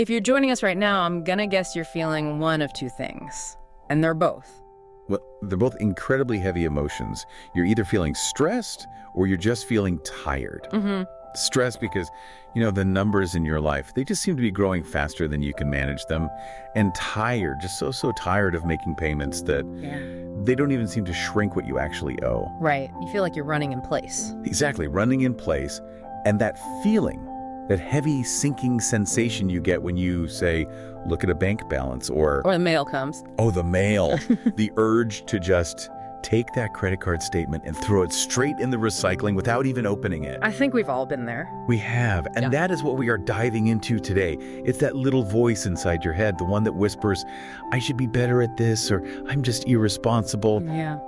If you're joining us right now, I'm gonna guess you're feeling one of two things, and they're both. Well, they're both incredibly heavy emotions. You're either feeling stressed or you're just feeling tired. Stressed because, the numbers in your life, they just seem to be growing faster than you can manage them. And tired, just so tired of making payments that they don't even seem to shrink what you actually owe. Right. You feel like you're running in place. Exactly, running in place. And that feeling, that heavy sinking sensation you get when you, say, look at a bank balance or the mail comes. Oh, the mail. The urge to just take that credit card statement and throw it straight in the recycling without even opening it. I think we've all been there. We have, and that is what we are diving into today. It's that little voice inside your head, the one that whispers, I should be better at this, or I'm just irresponsible. Yeah.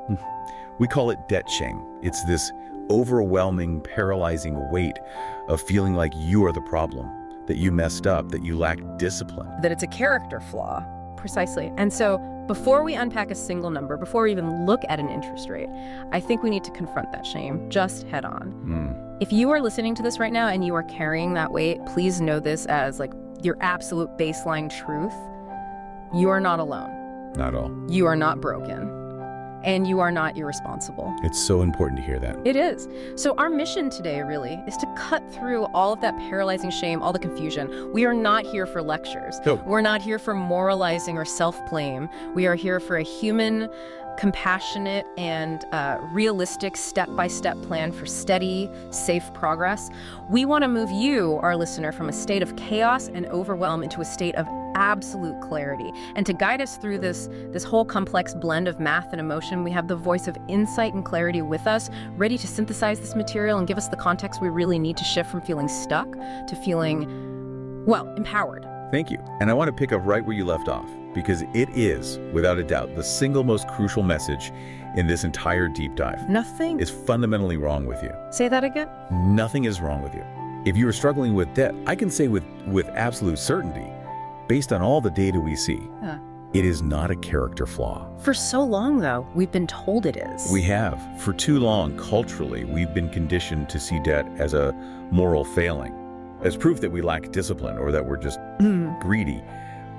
We call it debt shame. It's this overwhelming, paralyzing weight of feeling like you are the problem, that you messed up, that you lack discipline. That it's a character flaw. Precisely. And so before we unpack a single number, before we even look at an interest rate, I think we need to confront that shame just head on. If you are listening to this right now and you are carrying that weight, please know this as like your absolute baseline truth. You are not alone. Not all. You are not broken. And you are not irresponsible. It's so important to hear that. It is. So our mission today really is to cut through all of that paralyzing shame, all the confusion. We are not here for lectures. No. We're not here for moralizing or self-blame. We are here for a human, compassionate, and realistic step-by-step plan for steady, safe progress. We want to move you, our listener, from a state of chaos and overwhelm into a state of absolute clarity. And to guide us through this whole complex blend of math and emotion, we have the voice of insight and clarity with us, ready to synthesize this material and give us the context we really need to shift from feeling stuck to feeling, well, empowered. Thank you. And I want to pick up right where you left off, because it is, without a doubt, the single most crucial message in this entire deep dive. Nothing is fundamentally wrong with you. Say that again? Nothing is wrong with you. If you are struggling with debt, I can say with absolute certainty, based on all the data we see, it is not a character flaw. For so long, though, we've been told it is. We have. For too long, culturally, we've been conditioned to see debt as a moral failing, as proof that we lack discipline or that we're just greedy.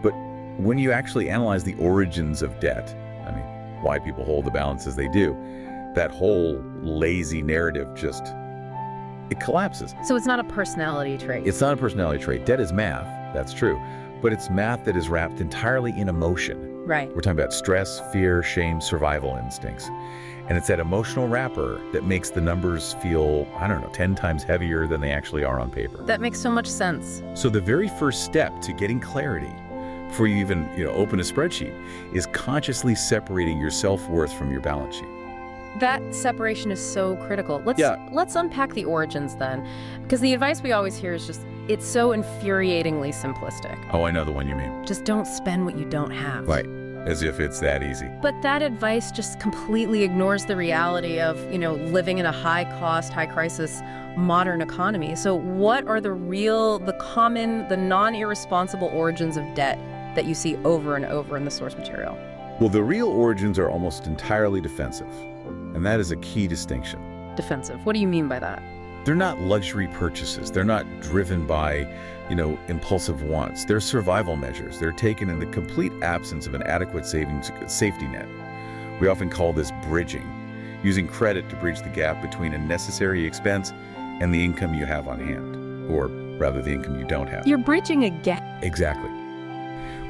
But when you actually analyze the origins of debt, I mean, why people hold the balances they do, that whole lazy narrative it collapses. So it's not a personality trait. It's not a personality trait. Debt is math, that's true. But it's math that is wrapped entirely in emotion. Right. We're talking about stress, fear, shame, survival instincts. And it's that emotional wrapper that makes the numbers feel, 10 times heavier than they actually are on paper. That makes so much sense. So the very first step to getting clarity, before you even open a spreadsheet, is consciously separating your self-worth from your balance sheet. That separation is so critical. Let's unpack the origins then, because the advice we always hear is it's so infuriatingly simplistic. Oh, I know the one you mean. Just don't spend what you don't have. Right, as if it's that easy. But that advice just completely ignores the reality of, living in a high-cost, high-crisis modern economy. So what are the common, the non-irresponsible origins of debt that you see over and over in the source material? Well, the real origins are almost entirely defensive. And that is a key distinction. Defensive. What do you mean by that? They're not luxury purchases. They're not driven by, impulsive wants. They're survival measures. They're taken in the complete absence of an adequate safety net. We often call this bridging, using credit to bridge the gap between a necessary expense and the income you have on hand, or rather the income you don't have. You're bridging a gap. Exactly.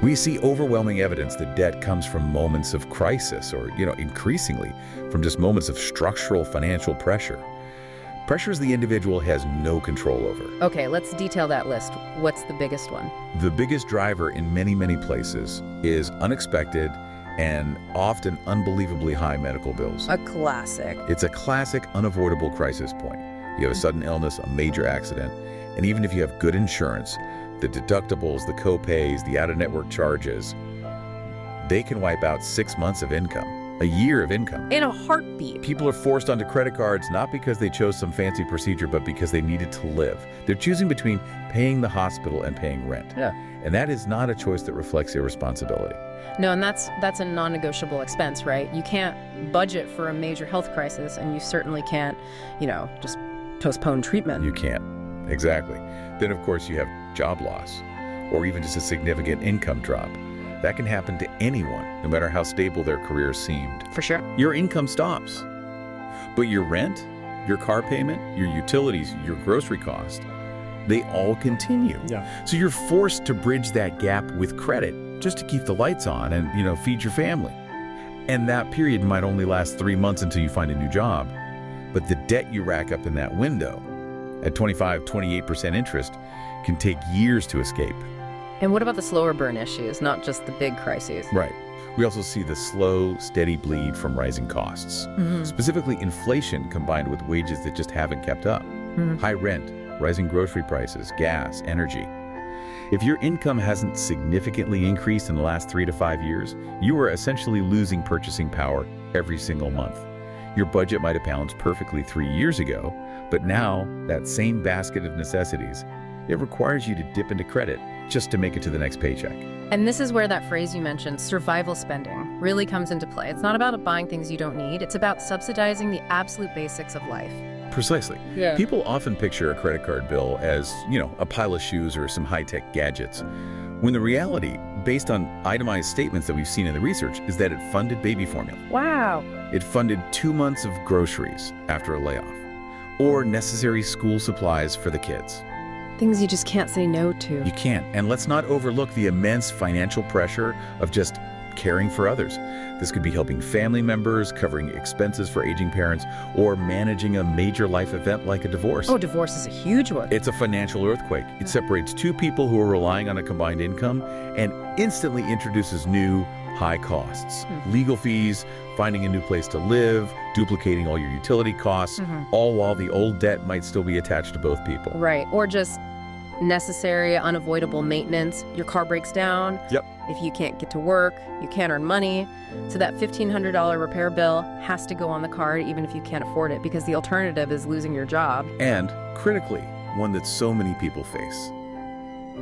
We see overwhelming evidence that debt comes from moments of crisis or, increasingly from just moments of structural financial pressure. Pressures the individual has no control over. Okay, let's detail that list. What's the biggest one? The biggest driver in many, many places is unexpected and often unbelievably high medical bills. A classic. It's a classic unavoidable crisis point. You have a sudden illness, a major accident, and even if you have good insurance, the deductibles, the co-pays, the out-of-network charges, they can wipe out 6 months of income, a year of income. In a heartbeat. People are forced onto credit cards not because they chose some fancy procedure, but because they needed to live. They're choosing between paying the hospital and paying rent. Yeah. And that is not a choice that reflects irresponsibility. No, and that's a non-negotiable expense, right? You can't budget for a major health crisis, and you certainly can't, just postpone treatment. You can't. Exactly. Then, of course, you have job loss, or even just a significant income drop. That can happen to anyone, no matter how stable their career seemed. For sure. Your income stops. But your rent, your car payment, your utilities, your grocery cost, they all continue. Yeah. So you're forced to bridge that gap with credit just to keep the lights on and, feed your family. And that period might only last 3 months until you find a new job. But the debt you rack up in that window at 28% interest can take years to escape. And what about the slower burn issues, not just the big crises? Right. We also see the slow, steady bleed from rising costs, specifically inflation combined with wages that just haven't kept up. High rent, rising grocery prices, gas, energy. If your income hasn't significantly increased in the last 3 to 5 years, you are essentially losing purchasing power every single month. Your budget might have balanced perfectly 3 years ago, but now that same basket of necessities, it requires you to dip into credit just to make it to the next paycheck. And this is where that phrase you mentioned, survival spending, really comes into play. It's not about buying things you don't need. It's about subsidizing the absolute basics of life. Precisely. Yeah. People often picture a credit card bill as, a pile of shoes or some high-tech gadgets, when the reality, based on itemized statements that we've seen in the research, is that it funded baby formula. Wow. It funded 2 months of groceries after a layoff, or necessary school supplies for the kids. Things you just can't say no to. You can't. And let's not overlook the immense financial pressure of just caring for others. This could be helping family members, covering expenses for aging parents, or managing a major life event like a divorce. Oh, divorce is a huge one. It's a financial earthquake. It separates two people who are relying on a combined income and instantly introduces new high costs. Legal fees, finding a new place to live, duplicating all your utility costs, all while the old debt might still be attached to both people. Right. Or just necessary, unavoidable maintenance. Your car breaks down. Yep. If you can't get to work, you can't earn money. So that $1,500 repair bill has to go on the card even if you can't afford it, because the alternative is losing your job. And critically, one that so many people face,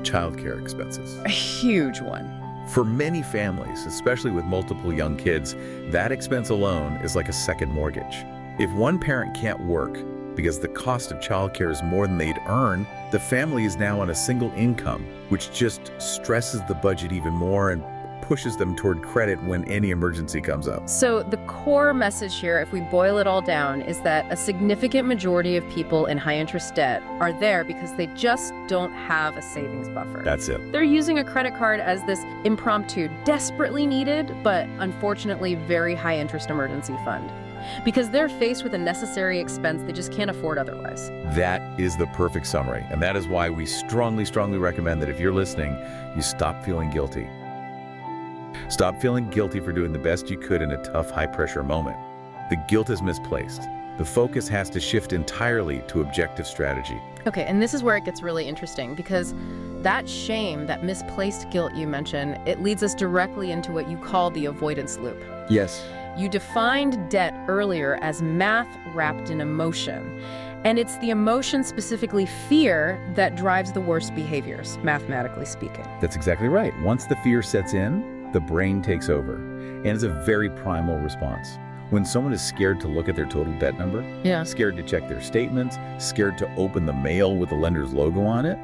childcare expenses. A huge one. For many families, especially with multiple young kids, that expense alone is like a second mortgage. If one parent can't work because the cost of childcare is more than they'd earn, the family is now on a single income, which just stresses the budget even more and pushes them toward credit when any emergency comes up. So the core message here, if we boil it all down, is that a significant majority of people in high-interest debt are there because they just don't have a savings buffer. That's it. They're using a credit card as this impromptu, desperately needed, but unfortunately very high-interest emergency fund, because they're faced with a necessary expense they just can't afford otherwise. That is the perfect summary, and that is why we strongly, strongly recommend that if you're listening, you stop feeling guilty. Stop feeling guilty for doing the best you could in a tough, high-pressure moment. The guilt is misplaced. The focus has to shift entirely to objective strategy. Okay, and this is where it gets really interesting, because that shame, that misplaced guilt you mentioned, it leads us directly into what you call the avoidance loop. Yes. You defined debt earlier as math wrapped in emotion. And it's the emotion, specifically fear, that drives the worst behaviors, mathematically speaking. That's exactly right. Once the fear sets in, the brain takes over. And it's a very primal response. When someone is scared to look at their total debt number, scared to check their statements, scared to open the mail with the lender's logo on it,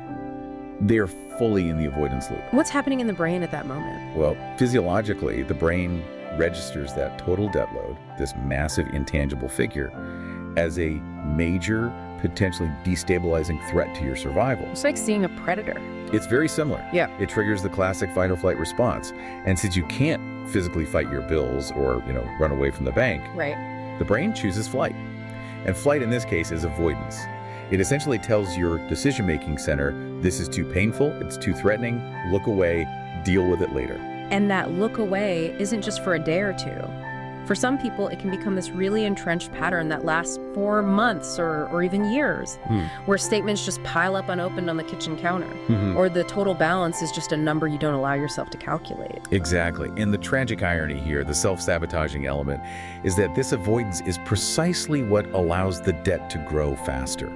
they're fully in the avoidance loop. What's happening in the brain at that moment? Well, physiologically, the brain registers that total debt load, this massive intangible figure, as a major, potentially destabilizing threat to your survival. It's like seeing a predator. It's very similar. Yeah. It triggers the classic fight or flight response. And since you can't physically fight your bills or, run away from the bank, Right. the brain chooses flight. And flight in this case is avoidance. It essentially tells your decision-making center, this is too painful, it's too threatening, look away, deal with it later. And that look away isn't just for a day or two. For some people, it can become this really entrenched pattern that lasts for months or even years, where statements just pile up unopened on the kitchen counter, or the total balance is just a number you don't allow yourself to calculate. Exactly. And the tragic irony here, the self-sabotaging element, is that this avoidance is precisely what allows the debt to grow faster.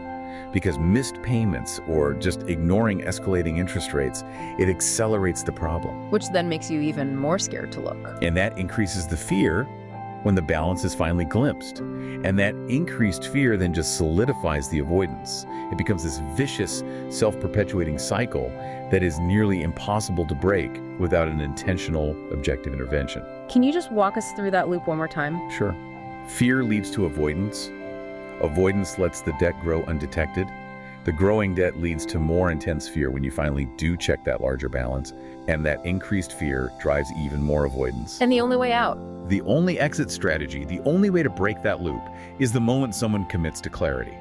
Because missed payments or just ignoring escalating interest rates, it accelerates the problem. Which then makes you even more scared to look. And that increases the fear when the balance is finally glimpsed. And that increased fear then just solidifies the avoidance. It becomes this vicious, self-perpetuating cycle that is nearly impossible to break without an intentional, objective intervention. Can you just walk us through that loop one more time? Sure. Fear leads to avoidance. Avoidance lets the debt grow undetected. The growing debt leads to more intense fear when you finally do check that larger balance, and that increased fear drives even more avoidance. And the only way out? The only exit strategy, the only way to break that loop, is the moment someone commits to clarity,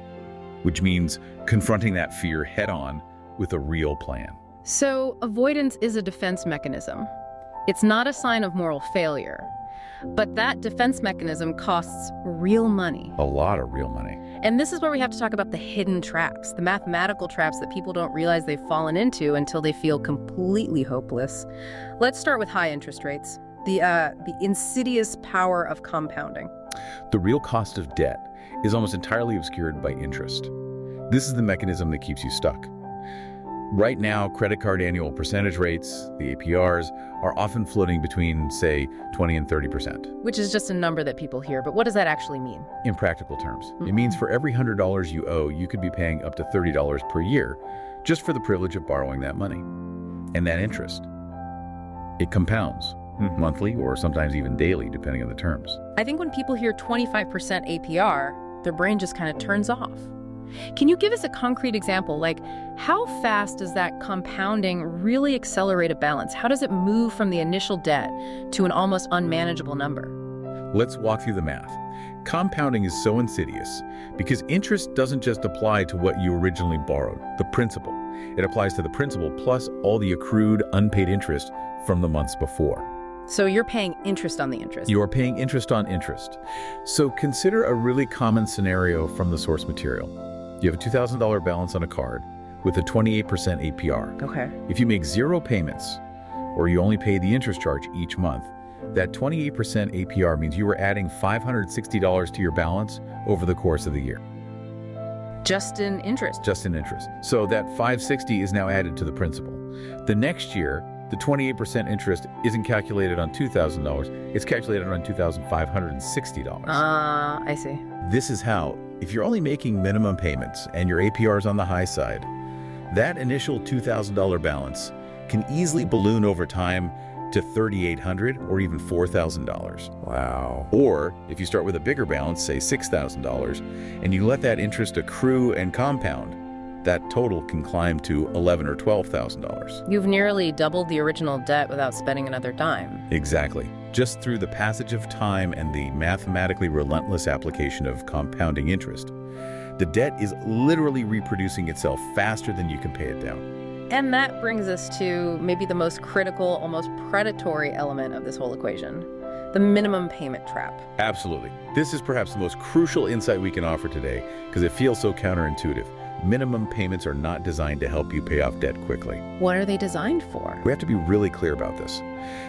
which means confronting that fear head-on with a real plan. So avoidance is a defense mechanism. It's not a sign of moral failure. But that defense mechanism costs real money. A lot of real money. And this is where we have to talk about the hidden traps, the mathematical traps that people don't realize they've fallen into until they feel completely hopeless. Let's start with high interest rates, the insidious power of compounding. The real cost of debt is almost entirely obscured by interest. This is the mechanism that keeps you stuck. Right now, credit card annual percentage rates, the APRs, are often floating between, say, 20 and 30%. Which is just a number that people hear, but what does that actually mean? In practical terms, it means for every $100 you owe, you could be paying up to $30 per year just for the privilege of borrowing that money. And that interest, it compounds monthly or sometimes even daily, depending on the terms. I think when people hear 25% APR, their brain just kind of turns off. Can you give us a concrete example? Like, how fast does that compounding really accelerate a balance? How does it move from the initial debt to an almost unmanageable number? Let's walk through the math. Compounding is so insidious because interest doesn't just apply to what you originally borrowed, the principal. It applies to the principal plus all the accrued unpaid interest from the months before. So you're paying interest on the interest. You are paying interest on interest. So consider a really common scenario from the source material. You have a $2,000 balance on a card with a 28% APR. Okay. If you make 0 payments, or you only pay the interest charge each month, that 28% APR means you are adding $560 to your balance over the course of the year. Just in interest? Just in interest. So that $560 is now added to the principal. The next year, the 28% interest isn't calculated on $2,000, it's calculated on $2,560. I see. This is how, if you're only making minimum payments and your APR is on the high side, that initial $2,000 balance can easily balloon over time to $3,800 or even $4,000. Wow. Or if you start with a bigger balance, say $6,000, and you let that interest accrue and compound, that total can climb to $11,000 or $12,000. You've nearly doubled the original debt without spending another dime. Exactly. Just through the passage of time and the mathematically relentless application of compounding interest. The debt is literally reproducing itself faster than you can pay it down. And that brings us to maybe the most critical, almost predatory element of this whole equation, the minimum payment trap. Absolutely. This is perhaps the most crucial insight we can offer today because it feels so counterintuitive. Minimum payments are not designed to help you pay off debt quickly. What are they designed for? We have to be really clear about this.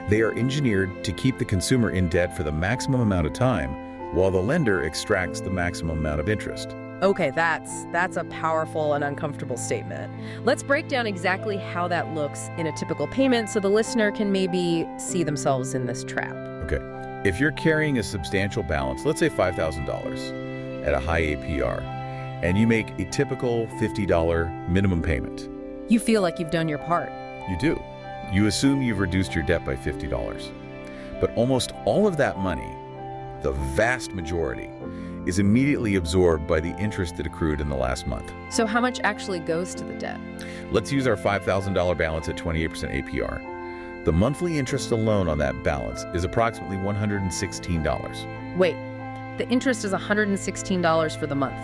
They are engineered to keep the consumer in debt for the maximum amount of time, while the lender extracts the maximum amount of interest. Okay, that's a powerful and uncomfortable statement. Let's break down exactly how that looks in a typical payment so the listener can maybe see themselves in this trap. Okay. If you're carrying a substantial balance, let's say $5,000 at a high APR, and you make a typical $50 minimum payment. You feel like you've done your part. You do. You assume you've reduced your debt by $50. But almost all of that money, the vast majority, is immediately absorbed by the interest that accrued in the last month. So how much actually goes to the debt? Let's use our $5,000 balance at 28% APR. The monthly interest alone on that balance is approximately $116. Wait, the interest is $116 for the month?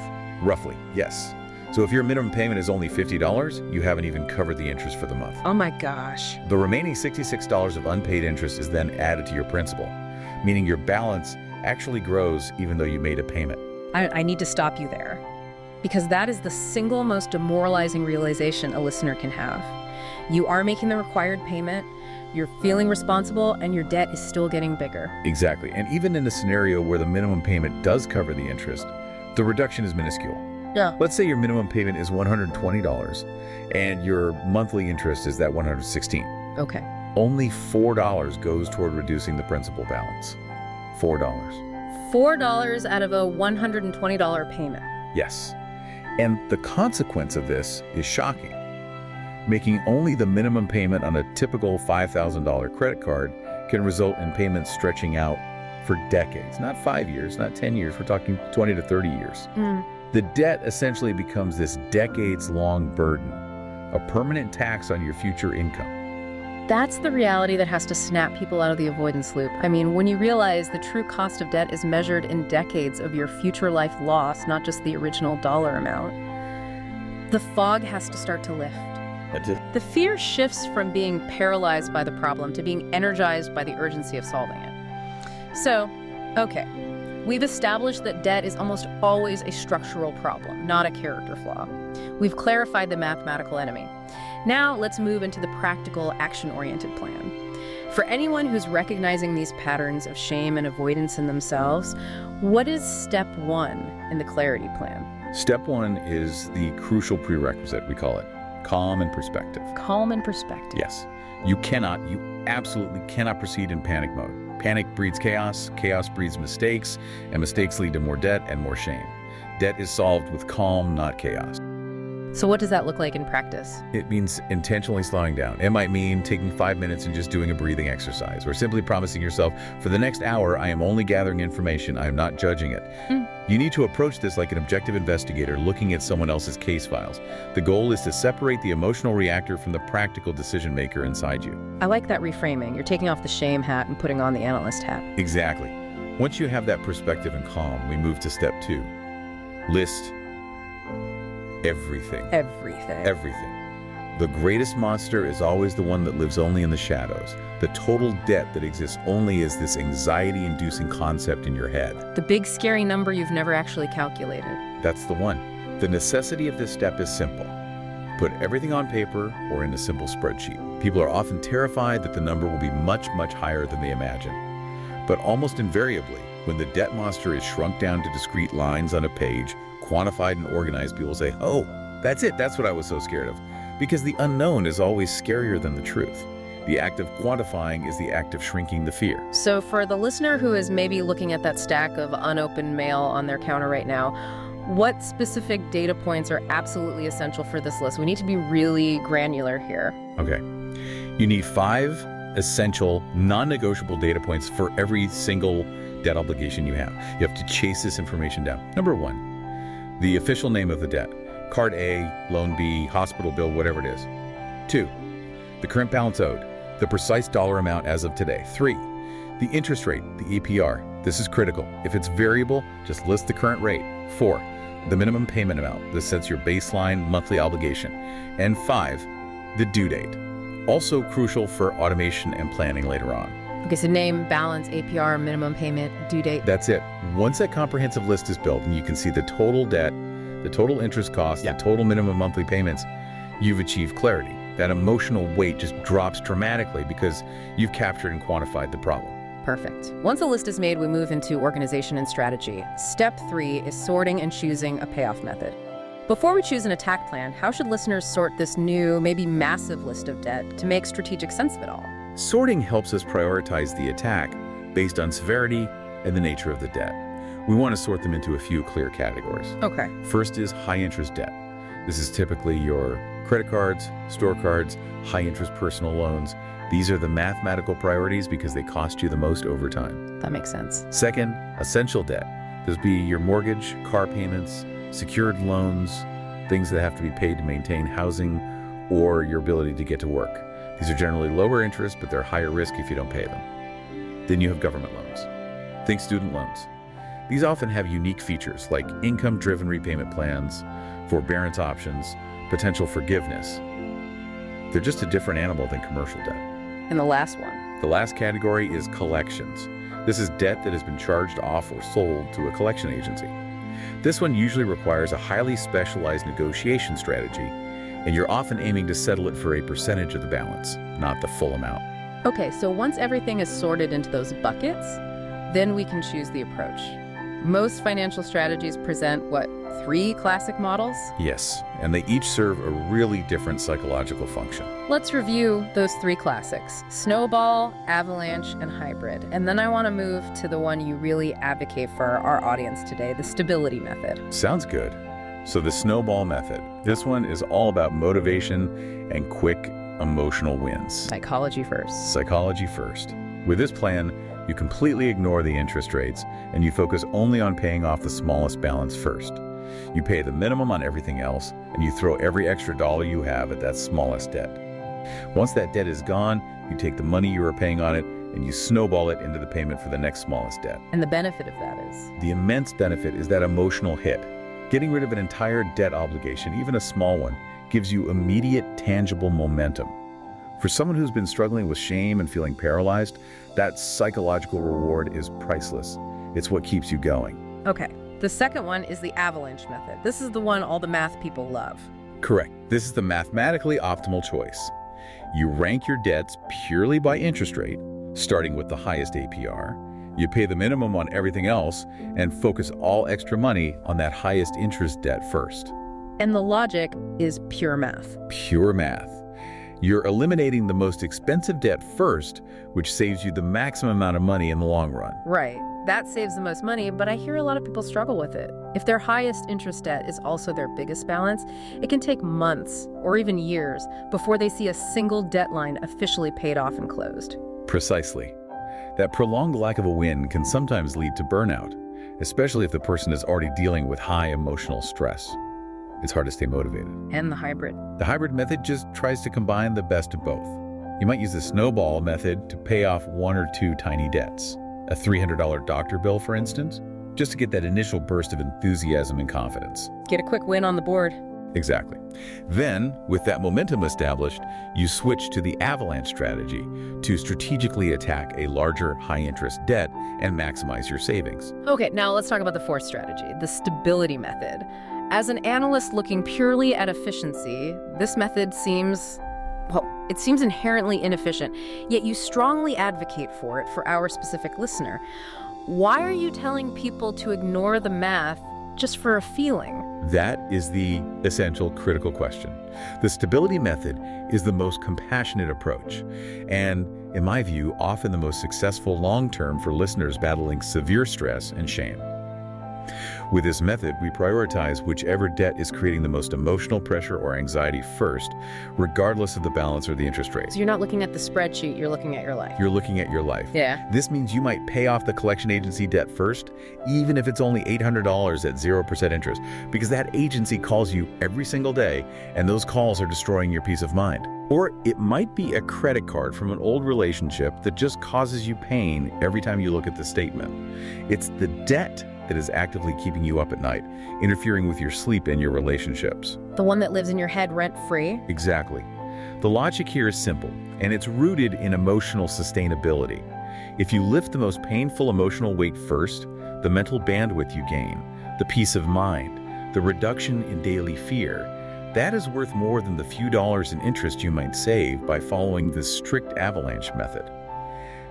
Roughly, yes. So if your minimum payment is only $50, you haven't even covered the interest for the month. Oh my gosh. The remaining $66 of unpaid interest is then added to your principal, meaning your balance actually grows even though you made a payment. I need to stop you there, because that is the single most demoralizing realization a listener can have. You are making the required payment, you're feeling responsible, and your debt is still getting bigger. Exactly. And even in a scenario where the minimum payment does cover the interest, the reduction is minuscule. Yeah. Let's say your minimum payment is $120 and your monthly interest is that $116. Okay. Only $4 goes toward reducing the principal balance. $4. $4 out of a $120 payment. Yes. And the consequence of this is shocking. Making only the minimum payment on a typical $5,000 credit card can result in payments stretching out for decades. Not 5 years, not 10 years, we're talking 20 to 30 years. The debt essentially becomes this decades-long burden, a permanent tax on your future income. That's the reality that has to snap people out of the avoidance loop. I mean, when you realize the true cost of debt is measured in decades of your future life loss, not just the original dollar amount, the fog has to start to lift. That's it. The fear shifts from being paralyzed by the problem to being energized by the urgency of solving it. So, okay, we've established that debt is almost always a structural problem, not a character flaw. We've clarified the mathematical enemy. Now let's move into the practical, action-oriented plan. For anyone who's recognizing these patterns of shame and avoidance in themselves, what is step one in the clarity plan? Step one is the crucial prerequisite, we call it. Calm and perspective. Calm and perspective. Yes. You absolutely cannot proceed in panic mode. Panic breeds chaos, chaos breeds mistakes, and mistakes lead to more debt and more shame. Debt is solved with calm, not chaos. So what does that look like in practice? It means intentionally slowing down. It might mean taking 5 minutes and just doing a breathing exercise, or simply promising yourself, for the next hour, I am only gathering information, I am not judging it. You need to approach this like an objective investigator looking at someone else's case files. The goal is to separate the emotional reactor from the practical decision maker inside you. I like that reframing. You're taking off the shame hat and putting on the analyst hat. Exactly. Once you have that perspective and calm, we move to step two. List everything. Everything. The greatest monster is always the one that lives only in the shadows. The total debt that exists only is this anxiety-inducing concept in your head. The big scary number you've never actually calculated. That's the one. The necessity of this step is simple. Put everything on paper or in a simple spreadsheet. People are often terrified that the number will be much, much higher than they imagine. But almost invariably, when the debt monster is shrunk down to discrete lines on a page, quantified and organized, people say, oh, that's it, that's what I was so scared of. Because the unknown is always scarier than the truth. The act of quantifying is the act of shrinking the fear. So for the listener who is maybe looking at that stack of unopened mail on their counter right now, what specific data points are absolutely essential for this list? We need to be really granular here. Okay. You need 5 essential, non-negotiable data points for every single debt obligation you have. You have to chase this information down. Number 1, the official name of the debt. Card A, loan B, hospital bill, whatever it is. 2, the current balance owed, the precise dollar amount as of today. 3, the interest rate, the APR. This is critical. If it's variable, just list the current rate. 4, the minimum payment amount. This sets your baseline monthly obligation. And 5, the due date. Also crucial for automation and planning later on. Okay, so name, balance, APR, minimum payment, due date. That's it. Once that comprehensive list is built and you can see the total debt, the total interest cost, the total minimum monthly payments, you've achieved clarity. That emotional weight just drops dramatically because you've captured and quantified the problem. Perfect. Once a list is made, we move into organization and strategy. Step 3 is sorting and choosing a payoff method. Before we choose an attack plan, how should listeners sort this new, maybe massive list of debt to make strategic sense of it all? Sorting helps us prioritize the attack based on severity and the nature of the debt. We want to sort them into a few clear categories. Okay. First is high-interest debt. This is typically your credit cards, store cards, high-interest personal loans. These are the mathematical priorities because they cost you the most over time. That makes sense. Second, essential debt. This would be your mortgage, car payments, secured loans, things that have to be paid to maintain housing or your ability to get to work. These are generally lower interest, but they're higher risk if you don't pay them. Then you have government loans. Think student loans. These often have unique features like income-driven repayment plans, forbearance options, potential forgiveness. They're just a different animal than commercial debt. And the last one? The last category is collections. This is debt that has been charged off or sold to a collection agency. This one usually requires a highly specialized negotiation strategy, and you're often aiming to settle it for a percentage of the balance, not the full amount. Okay, so once everything is sorted into those buckets, then we can choose the approach. Most financial strategies present, 3 classic models? Yes, and they each serve a really different psychological function. Let's review those 3 classics: Snowball, Avalanche, and Hybrid. And then I want to move to the one you really advocate for our audience today, the stability method. Sounds good. So the Snowball method. This one is all about motivation and quick emotional wins. Psychology first. Psychology first. With this plan, you completely ignore the interest rates and you focus only on paying off the smallest balance first. You pay the minimum on everything else and you throw every extra dollar you have at that smallest debt. Once that debt is gone, you take the money you are paying on it and you snowball it into the payment for the next smallest debt. And the benefit of that is? The immense benefit is that emotional hit. Getting rid of an entire debt obligation, even a small one, gives you immediate, tangible momentum. For someone who's been struggling with shame and feeling paralyzed, that psychological reward is priceless. It's what keeps you going. Okay, the second one is the Avalanche method. This is the one all the math people love. Correct. This is the mathematically optimal choice. You rank your debts purely by interest rate, starting with the highest APR. You pay the minimum on everything else and focus all extra money on that highest interest debt first. And the logic is pure math. Pure math. You're eliminating the most expensive debt first, which saves you the maximum amount of money in the long run. Right. That saves the most money, but I hear a lot of people struggle with it. If their highest interest debt is also their biggest balance, it can take months or even years before they see a single debt line officially paid off and closed. Precisely. That prolonged lack of a win can sometimes lead to burnout, especially if the person is already dealing with high emotional stress. It's hard to stay motivated. And the hybrid. The hybrid method just tries to combine the best of both. You might use the snowball method to pay off 1 or 2 tiny debts. A $300 doctor bill, for instance, just to get that initial burst of enthusiasm and confidence. Get a quick win on the board. Exactly. Then, with that momentum established, you switch to the avalanche strategy to strategically attack a larger, high-interest debt and maximize your savings. Okay, now let's talk about the fourth strategy, the stability method. As an analyst looking purely at efficiency, this method seems inherently inefficient, yet you strongly advocate for it for our specific listener. Why are you telling people to ignore the math just for a feeling? That is the essential critical question. The stability method is the most compassionate approach, and, in my view, often the most successful long-term for listeners battling severe stress and shame. With this method, we prioritize whichever debt is creating the most emotional pressure or anxiety first, regardless of the balance or the interest rate. So you're not looking at the spreadsheet, you're looking at your life. You're looking at your life. Yeah. This means you might pay off the collection agency debt first, even if it's only $800 at 0% interest, because that agency calls you every single day, and those calls are destroying your peace of mind. Or it might be a credit card from an old relationship that just causes you pain every time you look at the statement. It's the debt that is actively keeping you up at night, interfering with your sleep and your relationships. The one that lives in your head rent-free? Exactly. The logic here is simple, and it's rooted in emotional sustainability. If you lift the most painful emotional weight first, the mental bandwidth you gain, the peace of mind, the reduction in daily fear, that is worth more than the few dollars in interest you might save by following the strict avalanche method.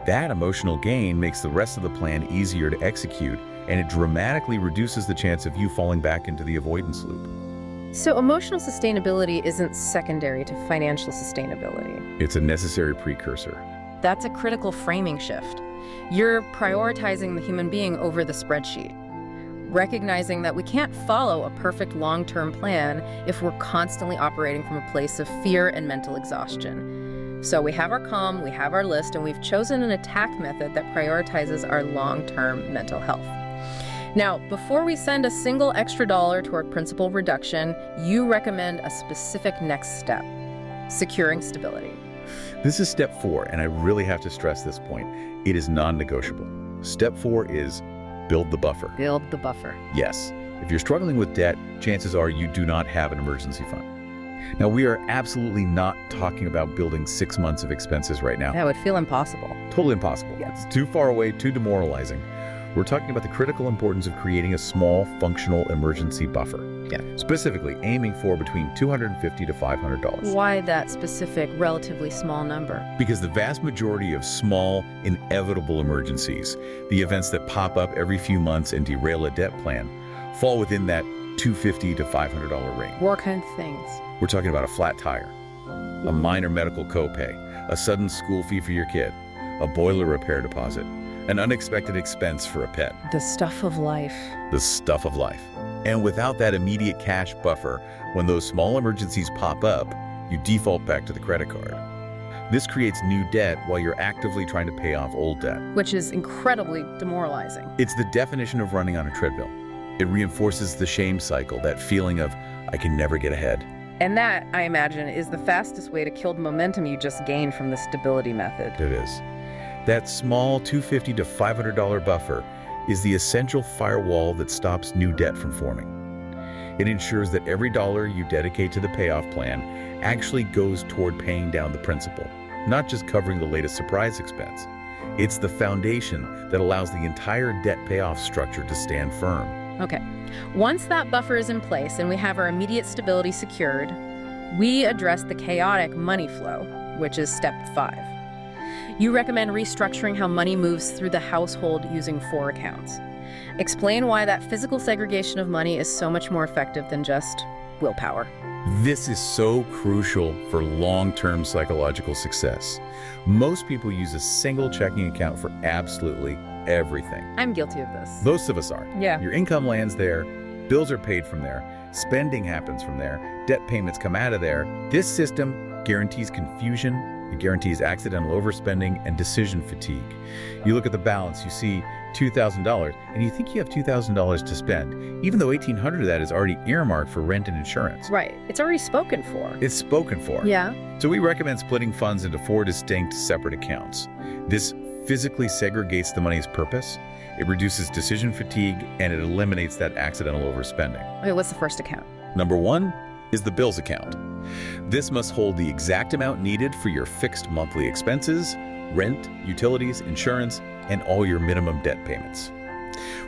That emotional gain makes the rest of the plan easier to execute, and it dramatically reduces the chance of you falling back into the avoidance loop. So emotional sustainability isn't secondary to financial sustainability. It's a necessary precursor. That's a critical framing shift. You're prioritizing the human being over the spreadsheet, recognizing that we can't follow a perfect long-term plan if we're constantly operating from a place of fear and mental exhaustion. So we have our calm, we have our list, and we've chosen an attack method that prioritizes our long-term mental health. Now, before we send a single extra dollar toward principal reduction, you recommend a specific next step: securing stability. This is step 4, and I really have to stress this point. It is non-negotiable. Step 4 is build the buffer. Build the buffer. Yes. If you're struggling with debt, chances are you do not have an emergency fund. Now, we are absolutely not talking about building 6 months of expenses right now. That would feel impossible. Totally impossible. Yeah. It's too far away, too demoralizing. We're talking about the critical importance of creating a small, functional emergency buffer. Yeah. Specifically, aiming for between $250 to $500. Why that specific, relatively small number? Because the vast majority of small, inevitable emergencies, the events that pop up every few months and derail a debt plan, fall within that $250 to $500 range. What kind of things? We're talking about a flat tire, a minor medical copay, a sudden school fee for your kid, a boiler repair deposit, an unexpected expense for a pet. The stuff of life. The stuff of life. And without that immediate cash buffer, when those small emergencies pop up, you default back to the credit card. This creates new debt while you're actively trying to pay off old debt. Which is incredibly demoralizing. It's the definition of running on a treadmill. It reinforces the shame cycle, that feeling of, I can never get ahead. And that, I imagine, is the fastest way to kill the momentum you just gained from the stability method. It is. That small $250 to $500 buffer is the essential firewall that stops new debt from forming. It ensures that every dollar you dedicate to the payoff plan actually goes toward paying down the principal, not just covering the latest surprise expense. It's the foundation that allows the entire debt payoff structure to stand firm. Okay. Once that buffer is in place and we have our immediate stability secured, we address the chaotic money flow, which is step 5. You recommend restructuring how money moves through the household using 4 accounts. Explain why that physical segregation of money is so much more effective than just willpower. This is so crucial for long-term psychological success. Most people use a single checking account for absolutely everything. I'm guilty of this. Most of us are. Yeah. Your income lands there, bills are paid from there, spending happens from there, debt payments come out of there. This system guarantees confusion, it guarantees accidental overspending and decision fatigue. You look at the balance, you see $2,000, and you think you have $2,000 to spend, even though $1,800 of that is already earmarked for rent and insurance. Right. It's already spoken for. It's spoken for. Yeah. So we recommend splitting funds into 4 distinct separate accounts. This physically segregates the money's purpose, it reduces decision fatigue, and it eliminates that accidental overspending. Okay, what's the first account? Number 1 is the bills account. This must hold the exact amount needed for your fixed monthly expenses, rent, utilities, insurance, and all your minimum debt payments.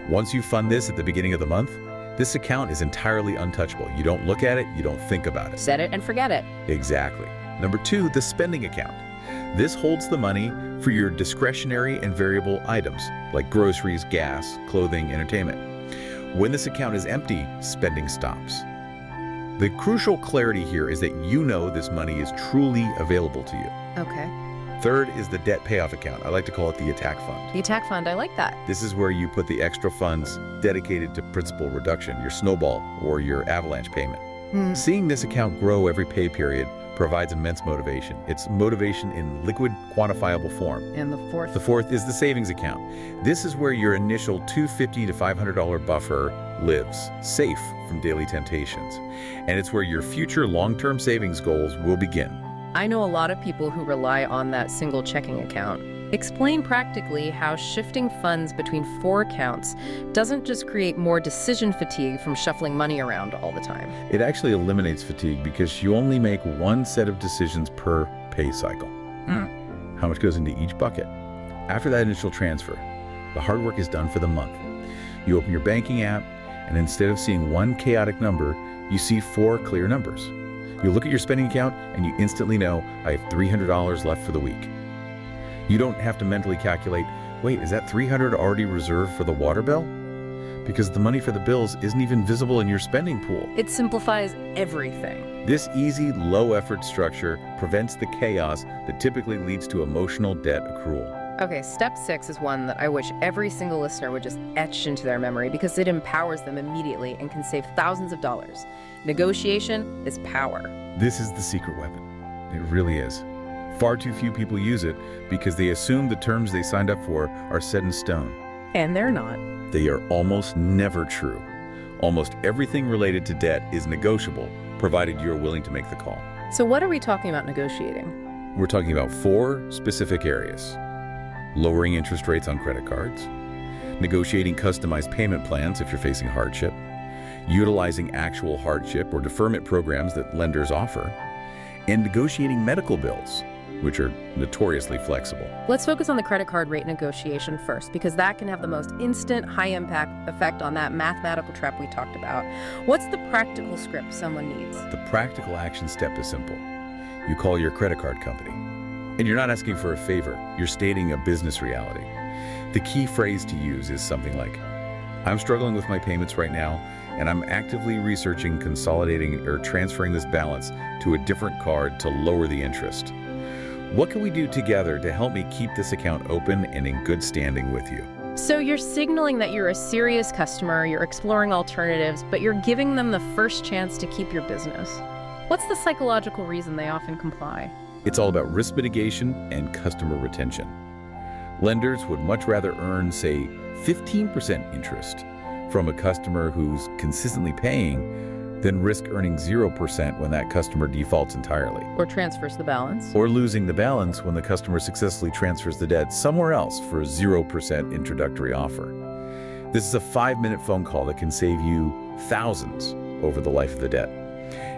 Once you fund this at the beginning of the month, this account is entirely untouchable. You don't look at it, you don't think about it. Set it and forget it. Exactly. Number 2, the spending account. This holds the money for your discretionary and variable items, like groceries, gas, clothing, entertainment. When this account is empty, spending stops. The crucial clarity here is that you know this money is truly available to you. Okay. Third is the debt payoff account. I like to call it the attack fund. The attack fund, I like that. This is where you put the extra funds dedicated to principal reduction, your Snowball or your Avalanche payment. Seeing this account grow every pay period provides immense motivation. It's motivation in liquid, quantifiable form. And the fourth? The fourth is the savings account. This is where your initial $250 to $500 buffer lives, safe from daily temptations. And it's where your future long-term savings goals will begin. I know a lot of people who rely on that single checking account. Explain practically how shifting funds between 4 accounts doesn't just create more decision fatigue from shuffling money around all the time. It actually eliminates fatigue because you only make one set of decisions per pay cycle. How much goes into each bucket? After that initial transfer, the hard work is done for the month. You open your banking app, and instead of seeing one chaotic number, you see 4 clear numbers. You look at your spending account, and you instantly know, I have $300 left for the week. You don't have to mentally calculate, wait, is that $300 already reserved for the water bill? Because the money for the bills isn't even visible in your spending pool. It simplifies everything. This easy, low-effort structure prevents the chaos that typically leads to emotional debt accrual. Okay, step 6 is one that I wish every single listener would just etch into their memory because it empowers them immediately and can save thousands of dollars. Negotiation is power. This is the secret weapon. It really is. Far too few people use it because they assume the terms they signed up for are set in stone. And they're not. They are almost never true. Almost everything related to debt is negotiable, provided you're willing to make the call. So what are we talking about negotiating? We're talking about 4 specific areas. Lowering interest rates on credit cards, negotiating customized payment plans if you're facing hardship, utilizing actual hardship or deferment programs that lenders offer, and negotiating medical bills, which are notoriously flexible. Let's focus on the credit card rate negotiation first, because that can have the most instant, high-impact effect on that mathematical trap we talked about. What's the practical script someone needs? The practical action step is simple. You call your credit card company. And you're not asking for a favor, you're stating a business reality. The key phrase to use is something like, I'm struggling with my payments right now, and I'm actively researching consolidating or transferring this balance to a different card to lower the interest. What can we do together to help me keep this account open and in good standing with you? So you're signaling that you're a serious customer, you're exploring alternatives, but you're giving them the first chance to keep your business. What's the psychological reason they often comply? It's all about risk mitigation and customer retention. Lenders would much rather earn, say, 15% interest from a customer who's consistently paying than risk earning 0% when that customer defaults entirely. Or transfers the balance. Or losing the balance when the customer successfully transfers the debt somewhere else for a 0% introductory offer. This is a 5-minute phone call that can save you thousands over the life of the debt.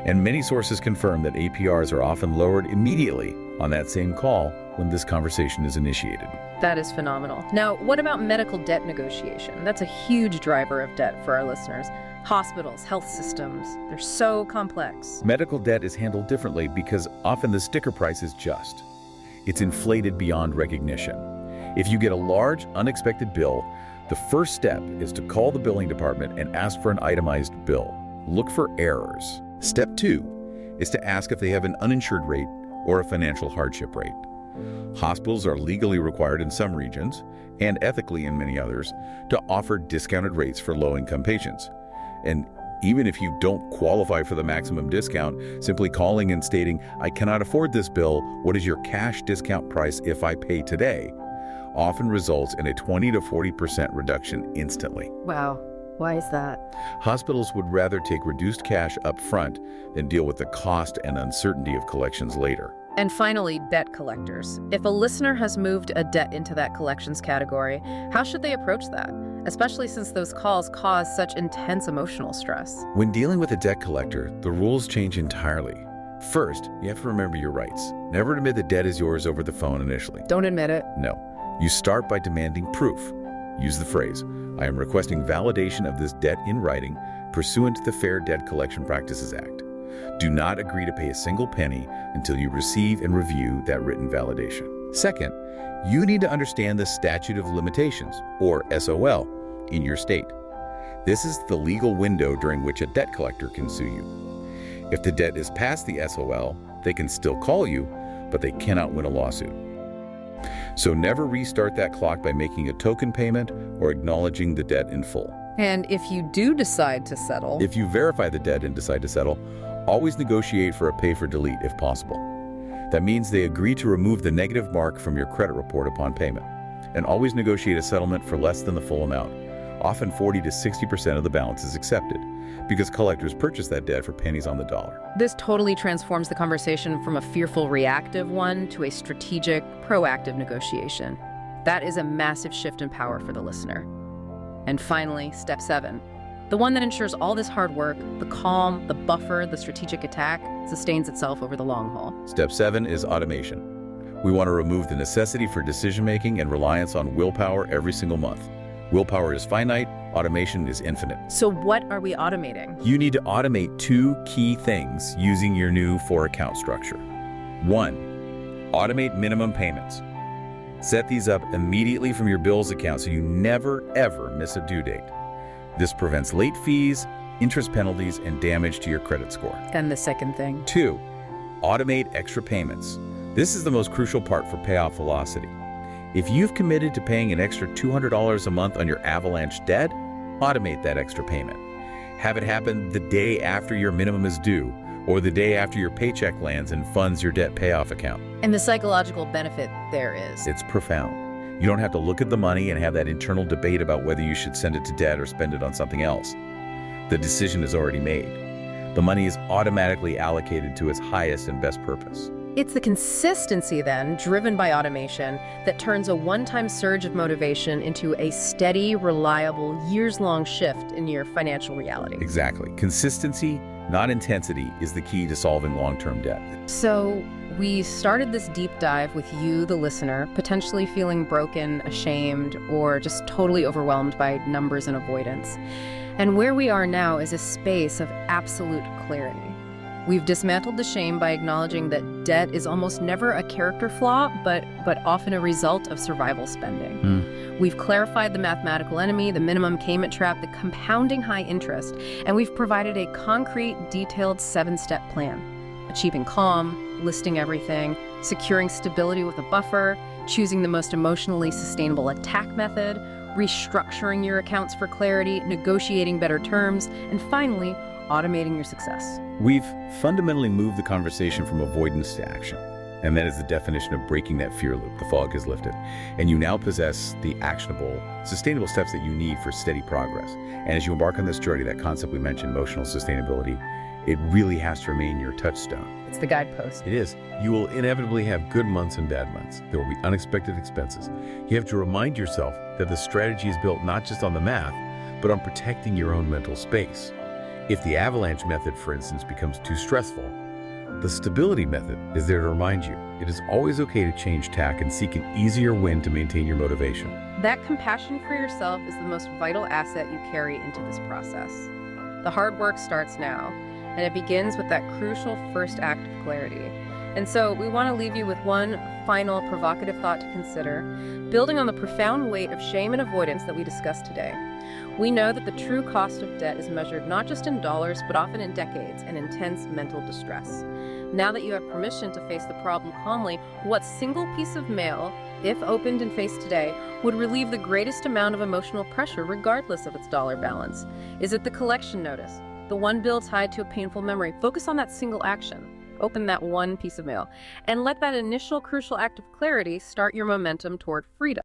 And many sources confirm that APRs are often lowered immediately on that same call when this conversation is initiated. That is phenomenal. Now, what about medical debt negotiation? That's a huge driver of debt for our listeners. Hospitals, health systems, they're so complex. Medical debt is handled differently because often the sticker price is just. It's inflated beyond recognition. If you get a large, unexpected bill, the first step is to call the billing department and ask for an itemized bill. Look for errors. Step 2 is to ask if they have an uninsured rate or a financial hardship rate. Hospitals are legally required in some regions, and ethically in many others, to offer discounted rates for low-income patients. And even if you don't qualify for the maximum discount, simply calling and stating, "I cannot afford this bill, what is your cash discount price if I pay today?" often results in a 20 to 40% reduction instantly. Wow. Why is that? Hospitals would rather take reduced cash up front than deal with the cost and uncertainty of collections later. And finally, debt collectors. If a listener has moved a debt into that collections category, how should they approach that? Especially since those calls cause such intense emotional stress. When dealing with a debt collector, the rules change entirely. First, you have to remember your rights. Never admit the debt is yours over the phone initially. Don't admit it. No. You start by demanding proof. Use the phrase, "I am requesting validation of this debt in writing pursuant to the Fair Debt Collection Practices Act." Do not agree to pay a single penny until you receive and review that written validation. Second, you need to understand the statute of limitations, or SOL, in your state. This is the legal window during which a debt collector can sue you. If the debt is past the SOL, they can still call you, but they cannot win a lawsuit. So never restart that clock by making a token payment or acknowledging the debt in full. And if you do decide to settle, If you verify the debt and decide to settle, always negotiate for a pay for delete if possible. That means they agree to remove the negative mark from your credit report upon payment. And always negotiate a settlement for less than the full amount. Often 40 to 60% of the balance is accepted, because collectors purchase that debt for pennies on the dollar. this totally transforms the conversation from a fearful, reactive one to a strategic, proactive negotiation. That is a massive shift in power for the listener. And finally, step 7. The one that ensures all this hard work, the calm, the buffer, the strategic attack, sustains itself over the long haul. Step 7 is automation. We want to remove the necessity for decision-making and reliance on willpower every single month. Willpower is finite, automation is infinite. So what are we automating? You need to automate 2 key things using your new 4-account structure. 1, automate minimum payments. Set these up immediately from your bills account so you never, ever miss a due date. This prevents late fees, interest penalties, and damage to your credit score. And the second thing? 2, automate extra payments. This is the most crucial part for payoff velocity. If you've committed to paying an extra $200 a month on your Avalanche debt, automate that extra payment. Have it happen the day after your minimum is due, or the day after your paycheck lands and funds your debt payoff account. And the psychological benefit there is. It's profound. You don't have to look at the money and have that internal debate about whether you should send it to debt or spend it on something else. The decision is already made. The money is automatically allocated to its highest and best purpose. It's the consistency then, driven by automation, that turns a one-time surge of motivation into a steady, reliable, years-long shift in your financial reality. Exactly. Consistency, not intensity, is the key to solving long-term debt. So we started this deep dive with you, the listener, potentially feeling broken, ashamed, or just totally overwhelmed by numbers and avoidance. And where we are now is a space of absolute clarity. We've dismantled the shame by acknowledging that debt is almost never a character flaw, but often a result of survival spending. We've clarified the mathematical enemy, the minimum payment trap, the compounding high interest, and we've provided a concrete, detailed 7-step plan. Achieving calm, listing everything, securing stability with a buffer, choosing the most emotionally sustainable attack method, restructuring your accounts for clarity, negotiating better terms, and finally, automating your success. We've fundamentally moved the conversation from avoidance to action. And that is the definition of breaking that fear loop. The fog has lifted. And you now possess the actionable, sustainable steps that you need for steady progress. And as you embark on this journey, that concept we mentioned, emotional sustainability, it really has to remain your touchstone. It's the guidepost. It is. You will inevitably have good months and bad months. There will be unexpected expenses. You have to remind yourself that the strategy is built not just on the math, but on protecting your own mental space. If the Avalanche method, for instance, becomes too stressful, the stability method is there to remind you it is always okay to change tack and seek an easier win to maintain your motivation. That compassion for yourself is the most vital asset you carry into this process. The hard work starts now, and it begins with that crucial first act of clarity. And so we want to leave you with one final provocative thought to consider, building on the profound weight of shame and avoidance that we discussed today. We know that the true cost of debt is measured not just in dollars, but often in decades and intense mental distress. Now that you have permission to face the problem calmly, what single piece of mail, if opened and faced today, would relieve the greatest amount of emotional pressure regardless of its dollar balance? Is it the collection notice? The one bill tied to a painful memory? Focus on that single action. Open that one piece of mail and let that initial crucial act of clarity start your momentum toward freedom.